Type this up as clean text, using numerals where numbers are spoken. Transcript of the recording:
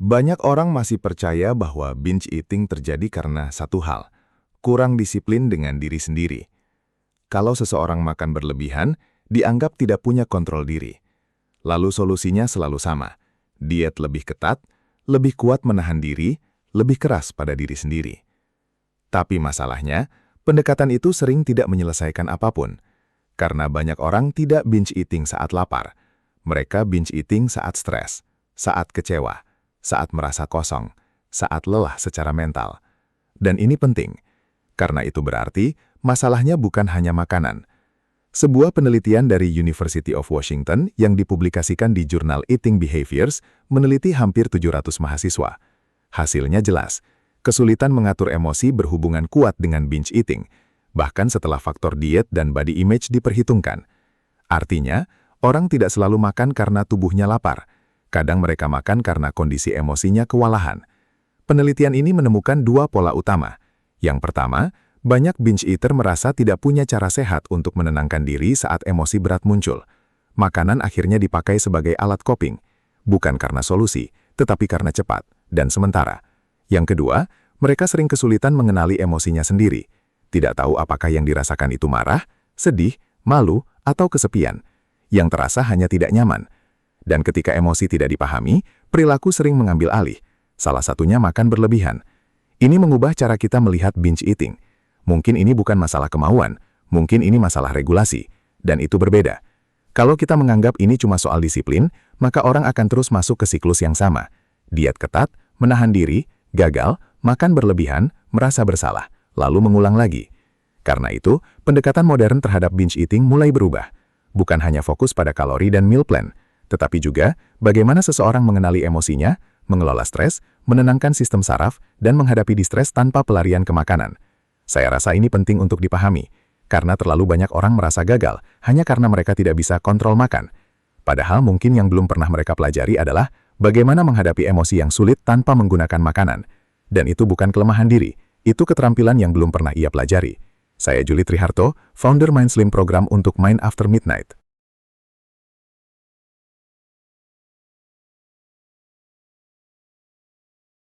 Banyak orang masih percaya bahwa binge eating terjadi karena satu hal, kurang disiplin dengan diri sendiri. Kalau seseorang makan berlebihan, dianggap tidak punya kontrol diri. Lalu solusinya selalu sama, diet lebih ketat, lebih kuat menahan diri, lebih keras pada diri sendiri. Tapi masalahnya, pendekatan itu sering tidak menyelesaikan apapun. Karena banyak orang tidak binge eating saat lapar. Mereka binge eating saat stres, saat kecewa, saat merasa kosong, saat lelah secara mental. Dan ini penting, karena itu berarti masalahnya bukan hanya makanan. Sebuah penelitian dari University of Washington yang dipublikasikan di jurnal Eating Behaviors meneliti hampir 700 mahasiswa. Hasilnya jelas, kesulitan mengatur emosi berhubungan kuat dengan binge eating, bahkan setelah faktor diet dan body image diperhitungkan. Artinya, orang tidak selalu makan karena tubuhnya lapar. Kadang mereka makan karena kondisi emosinya kewalahan. Penelitian ini menemukan dua pola utama. Yang pertama, banyak binge eater merasa tidak punya cara sehat untuk menenangkan diri saat emosi berat muncul. Makanan akhirnya dipakai sebagai alat coping, bukan karena solusi, tetapi karena cepat dan sementara. Yang kedua, mereka sering kesulitan mengenali emosinya sendiri. Tidak tahu apakah yang dirasakan itu marah, sedih, malu, atau kesepian. Yang terasa hanya tidak nyaman. Dan ketika emosi tidak dipahami, perilaku sering mengambil alih. Salah satunya makan berlebihan. Ini mengubah cara kita melihat binge eating. Mungkin ini bukan masalah kemauan, mungkin ini masalah regulasi. Dan itu berbeda. Kalau kita menganggap ini cuma soal disiplin, maka orang akan terus masuk ke siklus yang sama. Diet ketat, menahan diri, gagal, makan berlebihan, merasa bersalah, lalu mengulang lagi. Karena itu, pendekatan modern terhadap binge eating mulai berubah. Bukan hanya fokus pada kalori dan meal plan, tetapi juga bagaimana seseorang mengenali emosinya, mengelola stres, menenangkan sistem saraf, dan menghadapi distres tanpa pelarian ke makanan. Saya rasa ini penting untuk dipahami, karena terlalu banyak orang merasa gagal hanya karena mereka tidak bisa kontrol makan. Padahal mungkin yang belum pernah mereka pelajari adalah bagaimana menghadapi emosi yang sulit tanpa menggunakan makanan. Dan itu bukan kelemahan diri, itu keterampilan yang belum pernah ia pelajari. Saya Juli Triharto, founder Mind Slim Program untuk Mind After Midnight.